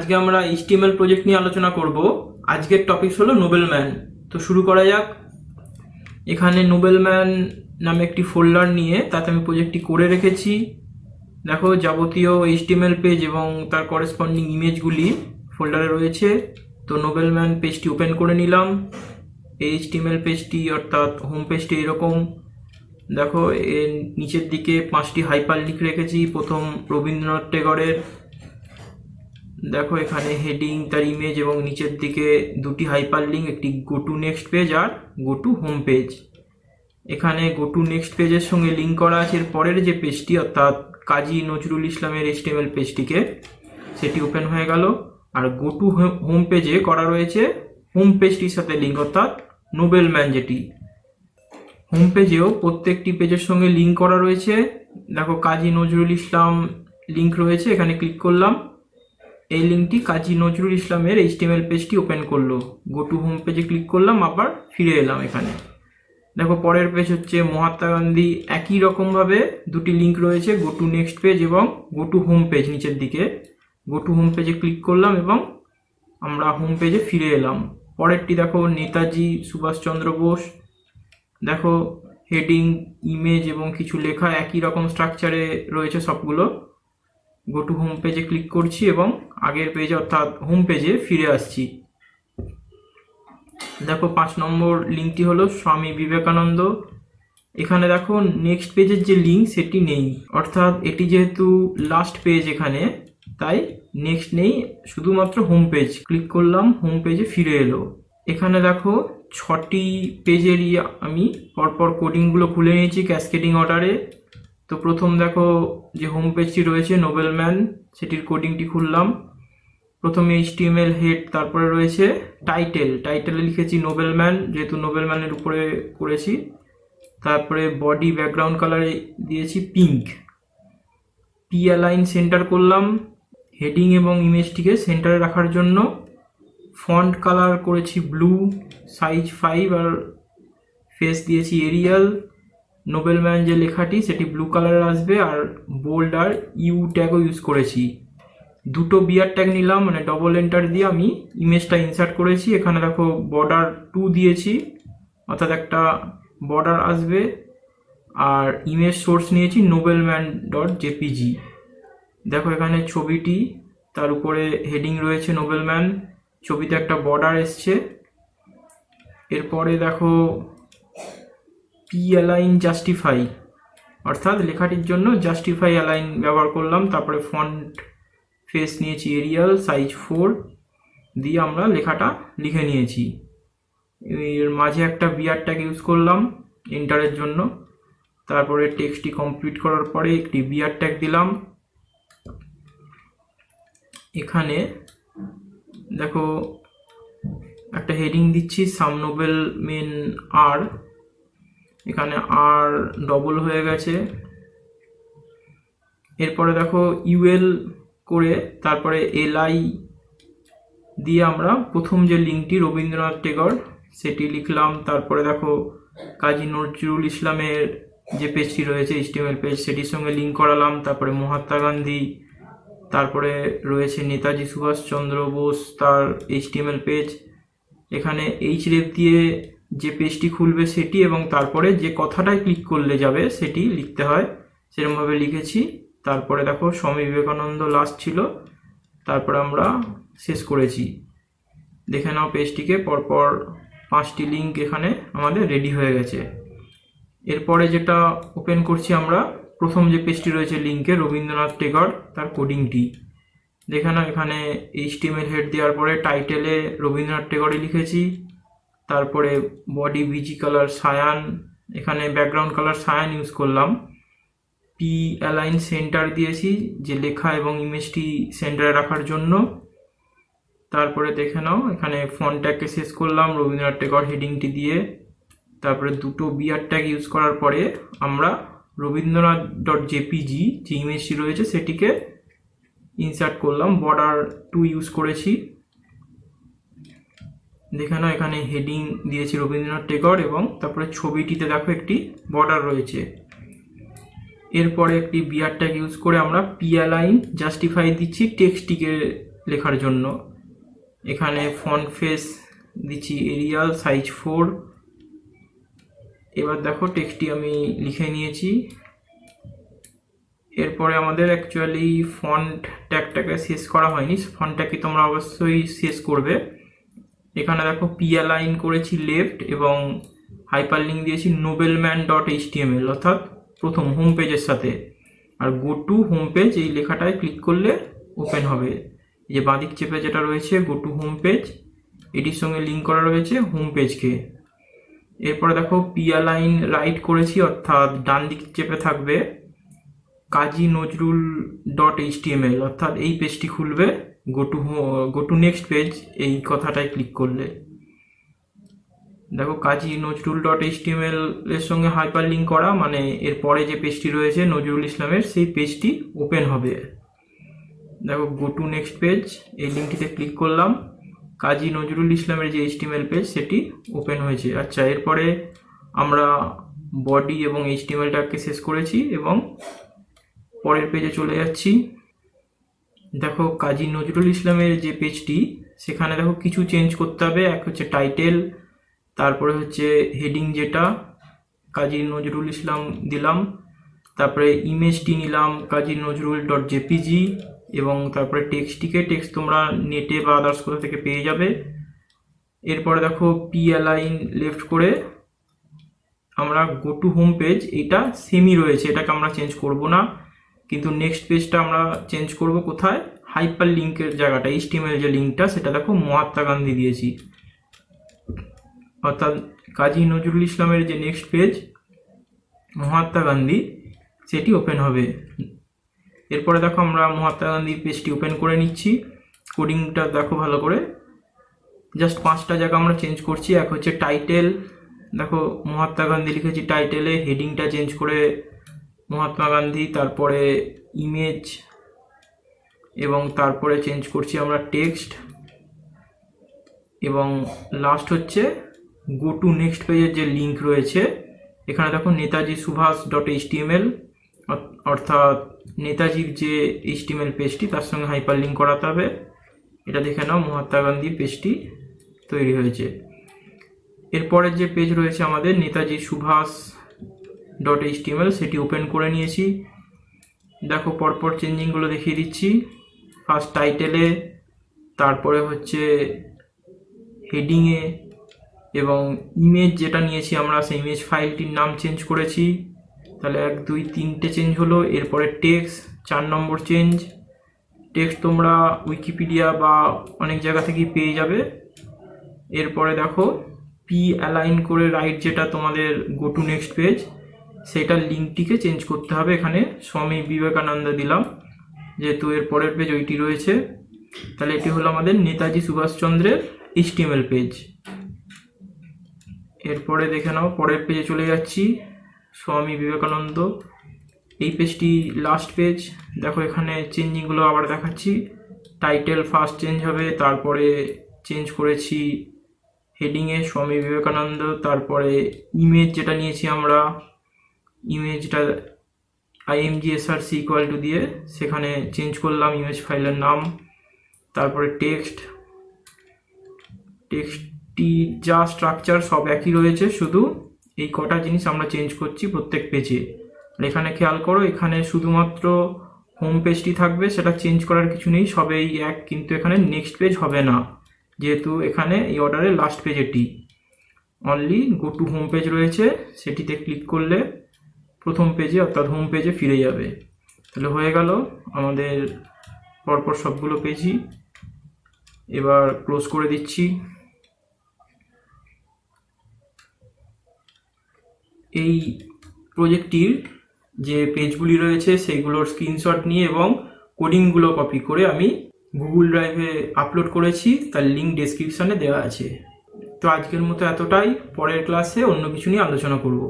আজকে আমরা HTML project নিয়ে আলোচনা করব। আজকের টপিক হলো নোবেলম্যান। তো শুরু করা যাক। এখানে নোবেলম্যান নামে একটি ফোল্ডার নিয়ে তাতে আমি প্রজেক্টটি করে রেখেছি। দেখো, যাবতীয় HTML পেজ এবং তার করেসপন্ডিং ইমেজগুলি ফোল্ডারে রয়েছে। তো নোবেলম্যান পেজটি ওপেন করে নিলাম। এই HTML পেজটি অর্থাৎ হোম পেজটি এরকম। দেখো, এর নিচের দিকে 5টি হাইপার লিঙ্ক রেখেছি। প্রথম রবীন্দ্রনাথ টেগরের। দেখো, এখানে হেডিং, তার ইমেজ এবং নিচের দিকে 2টি হাইপার লিঙ্ক, একটি গো টু নেক্সট পেজ আর গো টু হোম পেজ। এখানে গো টু নেক্সট পেজের সঙ্গে লিঙ্ক করা আছে এর পরের যে পেজটি অর্থাৎ কাজী নজরুল ইসলামের HTML পেজটিকে, সেটি ওপেন হয়ে গেল। আর গো টু হোম পেজে করা রয়েছে হোম পেজটির সাথে লিঙ্ক অর্থাৎ নোবেলম্যান, যেটি হোম পেজেও প্রত্যেকটি পেজের সঙ্গে লিঙ্ক করা রয়েছে। দেখো, কাজী নজরুল ইসলাম লিঙ্ক রয়েছে, এখানে ক্লিক করলাম। এই লিঙ্কটি কাজী নজরুল ইসলামের HTML পেজটি ওপেন করলো। গো টু হোম পেজে ক্লিক করলাম, আবার ফিরে এলাম এখানে। দেখো, পরের পেজ হচ্ছে মহাত্মা গান্ধী। একই রকমভাবে 2টি লিঙ্ক রয়েছে, গো টু নেক্সট পেজ এবং গো টু হোম পেজ। নিচের দিকে গো টু হোম পেজে ক্লিক করলাম এবং আমরা হোম পেজে ফিরে এলাম। পরেরটি দেখো, নেতাজি সুভাষচন্দ্র বোস। দেখো, হেডিং, ইমেজ এবং কিছু লেখা একই রকম স্ট্রাকচারে রয়েছে সবগুলো। গো টু হোম পেজে ক্লিক করছি এবং আগের পেজে অর্থাৎ হোম পেজে ফিরে আসছি। দেখো, 5 নম্বর লিঙ্কটি হলো স্বামী বিবেকানন্দ। এখানে দেখো, নেক্সট পেজের যে লিঙ্ক সেটি নেই, অর্থাৎ এটি যেহেতু লাস্ট পেজ এখানে, তাই নেক্সট নেই, শুধুমাত্র হোম পেজ। ক্লিক করলাম, হোম পেজে ফিরে এলো। এখানে দেখো, 6টি পেজেরই আমি পরপর কোডিংগুলো খুলে নিয়েছি ক্যাসকেডিং অর্ডারে। তো প্রথম দেখো, যে হোম পেজটি রয়েছে নোবেলম্যান, সেটির কোডিংটি খুললাম। প্রথমে HTML হেড, তারপরে রয়েছে টাইটেলে লিখেছি নোবেলম্যান, যেহেতু নোবেলম্যানের উপরে করেছি। তারপরে বডি ব্যাকগ্রাউন্ড কালারে দিয়েছি পিঙ্ক। অ্যালাইন সেন্টার করলাম হেডিং এবং ইমেজটিকে সেন্টারে রাখার জন্য। ফন্ট কালার করেছি ব্লু, সাইজ 5 আর ফেস দিয়েছি এরিয়াল। নোবেলম্যান যে লেখাটি সেটি ব্লু কালারের আসবে, আর বোল্ড আর ইউ ট্যাগও ইউজ করেছি। 2টো বিয়ার ট্যাগ নিলাম, মানে ডবল এন্টার দিয়ে আমি ইমেজটা ইনসার্ট করেছি। এখানে দেখো, বর্ডার 2 দিয়েছি, অর্থাৎ একটা বর্ডার আসবে। আর ইমেজ সোর্স নিয়েছি novelman.jpg। দেখো, এখানে ছবিটি, তার উপরে হেডিং রয়েছে নোবেলম্যান, ছবিতে একটা বর্ডার এসছে। এরপরে দেখো, অ্যালাইন জাস্টিফাই, অর্থাৎ লেখাটির জন্য জাস্টিফাই অ্যালাইন ব্যবহার করলাম। তারপরে ফন্ট ফেস নিয়েছি এরিয়াল, সাইজ 4 দিয়ে আমরা লেখাটা লিখে নিয়েছি। এর মাঝে একটা বিয়ার ট্যাগ ইউজ করলাম এন্টারের জন্য। তারপরে টেক্সটটি কমপ্লিট করার পরে একটি বিয়ার ট্যাগ দিলাম। এখানে দেখো, একটা হেডিং দিচ্ছি সাম নোবেল মেন আর। এখানে আর ডবল হয়ে গেছে। এরপরে দেখো, ইউএল করে তারপরে এলআই দিয়ে আমরা প্রথম যে লিঙ্কটি রবীন্দ্রনাথ টেগর সেটি লিখলাম। তারপরে দেখো, কাজী নজরুল ইসলামের যে পেজটি রয়েছে HTML পেজ, সেটির সঙ্গে লিঙ্ক করালাম। তারপরে মহাত্মা গান্ধী, তারপরে রয়েছে নেতাজি সুভাষচন্দ্র বোস, তার HTML পেজ। এখানে href দিয়ে যে পেজটি খুলবে সেটি এবং তারপরে যে কথাটায় ক্লিক করলে যাবে সেটি লিখতে হয়, সেরকমভাবে লিখেছি। তারপরে দেখো, স্বামী বিবেকানন্দ লাস্ট ছিল, তারপরে আমরা শেষ করেছি। দেখে নাও পেজটিকে, পরপর 5টি লিঙ্ক এখানে আমাদের রেডি হয়ে গেছে। এরপরে যেটা ওপেন করছি আমরা, প্রথম যে পেজটি রয়েছে লিঙ্কে রবীন্দ্রনাথ টেগর, তার কোডিংটি দেখে নাও। এখানে HTML হেড দেওয়ার পরে টাইটেলে রবীন্দ্রনাথ টেগরই লিখেছি। তারপরে বডি বিজি কালার সায়ান, এখানে ব্যাকগ্রাউন্ড কালার সায়ান ইউজ করলাম। অ্যালাইন সেন্টার দিয়েছি যে লেখা এবং ইমেজটি সেন্টারে রাখার জন্য। তারপরে দেখে নাও, এখানে ফন্ট ট্যাগকে শেষ করলাম রবীন্দ্রনাথ টেগর হেডিংটি দিয়ে। তারপরে 2টো বিয়ার ট্যাগ ইউজ করার পরে আমরা রবীন্দ্রনাথ.jpg যে ইমেজটি রয়েছে সেটিকে ইনসার্ট করলাম, বর্ডার 2 ইউজ করেছি। দেখে নাও, এখানে হেডিং দিয়েছি রবীন্দ্রনাথ টেগর এবং তারপরে ছবিটিতে দেখো একটি বর্ডার রয়েছে। এরপরে একটি বিয়ার ট্যাগ ইউজ করে আমরা অ্যালাইন জাস্টিফাই দিচ্ছি টেক্সটটিকে লেখার জন্য। এখানে ফন্ট ফেস দিচ্ছি এরিয়াল, সাইজ 4। এবার দেখো টেক্সটটি আমি লিখে নিয়েছি। এরপরে আমাদের অ্যাকচুয়ালি ফন্ট ট্যাগটাকে শেষ করা হয়নি, ফন্ট ট্যাগকে তোমরা অবশ্যই শেষ করবে। এখানে দেখো পি অ্যালাইন করেছি লেফট এবং হাইপারলিঙ্ক দিয়েছি nobleman.html, অর্থাৎ প্রথম হোম পেজের সাথে। আর গো টু হোম পেজ এই লেখাটায় ক্লিক করলে ওপেন হবে। এই যে বাঁদিক চেপে যেটা রয়েছে গো টু হোম পেজ, এটির সঙ্গে লিঙ্ক করা রয়েছে হোম পেজকে। এরপরে দেখো পি অ্যালাইন রাইট করেছি, অর্থাৎ ডান দিক চেপে থাকবে কাজী নজরুল .html, অর্থাৎ এই পেজটি খুলবে গো টু নেক্সট পেজ এই কথাটায় ক্লিক করলে। দেখো কাজী নজরুল .html এর সঙ্গে হাইপার লিঙ্ক করা, মানে এর পরে যে পেজটি রয়েছে নজরুল ইসলামের, সেই পেজটি ওপেন হবে। দেখো গো টু নেক্সট পেজ এই লিঙ্কটিতে ক্লিক করলাম, কাজী নজরুল ইসলামের যে HTML পেজ সেটি ওপেন হয়েছে। আচ্ছা, এরপরে আমরা বডি এবং HTMLটাকে শেষ করেছি এবং পরের পেজে চলে যাচ্ছি। দেখো কাজী নজরুল ইসলামের যে পেজটি, সেখানে দেখো কিছু চেঞ্জ করতে হবে। এক হচ্ছে টাইটেল, তারপরে হচ্ছে হেডিং যেটা কাজী নজরুল ইসলাম দিলাম, তারপরে ইমেজটি নিলাম কাজী নজরুল .jpg, এবং তারপরে টেক্সট তোমরা নেটে বা আদার্স কোথা থেকে পেয়ে যাবে। এরপরে দেখো পি অ্যালাইন লেফট করে আমরা গো টু হোম পেজ, এটা সেমই রয়েছে, এটাকে আমরা চেঞ্জ করব না, কিন্তু নেক্সট পেজটা আমরা চেঞ্জ করব কোথায়, হাইপার লিঙ্কের জায়গাটা, HTML যে লিঙ্কটা সেটা দেখো মহাত্মা গান্ধী দিয়েছি, অর্থাৎ কাজী নজরুল ইসলামের যে নেক্সট পেজ মহাত্মা গান্ধী সেটি ওপেন হবে। এরপরে দেখো আমরা মহাত্মা গান্ধীর পেজটি ওপেন করে নিচ্ছি। কোডিংটা দেখো ভালো করে, জাস্ট 5টা জায়গা আমরা চেঞ্জ করছি। এক হচ্ছে টাইটেল, দেখো মহাত্মা গান্ধী লিখেছি টাইটেলে, হেডিংটা চেঞ্জ করে মহাত্মা গান্ধী, তারপরে ইমেজ, এবং তারপরে চেঞ্জ করছি আমরা টেক্সট, এবং লাস্ট হচ্ছে গো টু নেক্সট পেজের যে লিঙ্ক রয়েছে, এখানে দেখো নেতাজি সুভাষ .html, অর্থাৎ নেতাজির যে HTML পেজটি তার সঙ্গে হাইপার লিঙ্ক করাতে হবে। এটা দেখে নাও মহাত্মা গান্ধীর পেজটি তৈরি হয়েছে। এরপরের যে পেজ রয়েছে আমাদের নেতাজি সুভাষ .html, সেটি ওপেন করে নিয়েছি। দেখো পরপর চেঞ্জিংগুলো দেখিয়ে দিচ্ছি। ফার্স্ট টাইটেলে, তারপরে হচ্ছে হেডিংয়ে, এবং ইমেজ যেটা নিয়েছি আমরা সেই ইমেজ ফাইলটির নাম চেঞ্জ করেছি। তাহলে 1 2 3টে চেঞ্জ হলো। এরপরে টেক্সট 4 নম্বর চেঞ্জ। টেক্সট তোমরা উইকিপিডিয়া বা অনেক জায়গা থেকেই পেয়ে যাবে। এরপরে দেখো পি অ্যালাইন করে রাইট যেটা তোমাদের গো টু নেক্সট পেজ, সেটার লিঙ্কটিকে চেঞ্জ করতে হবে। এখানে স্বামী বিবেকানন্দ দিলাম, যেহেতু এর পরের পেজ ওইটি রয়েছে। তাহলে এটি হলো আমাদের নেতাজি সুভাষচন্দ্রের HTML পেজ। এরপরে দেখে নাও পরের পেজে চলে যাচ্ছি, স্বামী বিবেকানন্দ এই পেজটি লাস্ট পেজ। দেখো এখানে চেঞ্জিংগুলো আবার দেখাচ্ছি। টাইটেল ফার্স্ট চেঞ্জ হবে, তারপরে চেঞ্জ করেছি হেডিংয়ে স্বামী বিবেকানন্দ, তারপরে ইমেজ যেটা নিয়েছি আমরা, ইমেজটা imgsrc = দিয়ে সেখানে চেঞ্জ করলাম ইমেজ ফাইলের নাম। তারপরে টেক্সটটি যা স্ট্রাকচার সব একই রয়েছে, শুধু এই কটা জিনিস আমরা চেঞ্জ করছি প্রত্যেক পেজে। আর এখানে খেয়াল করো, এখানে শুধুমাত্র হোম পেজটি থাকবে, সেটা চেঞ্জ করার কিছু নেই, সবেই এক, কিন্তু এখানে নেক্সট পেজ হবে না, যেহেতু এখানে এই অর্ডারের লাস্ট পেজ এটি। Only go to home page রয়েছে, সেটিতে ক্লিক করলে প্রথম পেজে অর্থাৎ হোম পেজে ফিরে যাবে। তাহলে হয়ে গেল আমাদের পরপর সবগুলো পেজই। এবার ক্লোজ করে দিচ্ছি। এই প্রজেক্টটির যে পেজগুলি রয়েছে সেইগুলোর স্ক্রিনশট নিয়ে এবং কোডিংগুলো কপি করে আমি গুগল ড্রাইভে আপলোড করেছি, তার লিঙ্ক ডেসক্রিপশানে দেওয়া আছে। তো আজকের মতো এতটাই, পরের ক্লাসে অন্য কিছু নিয়ে আলোচনা করব।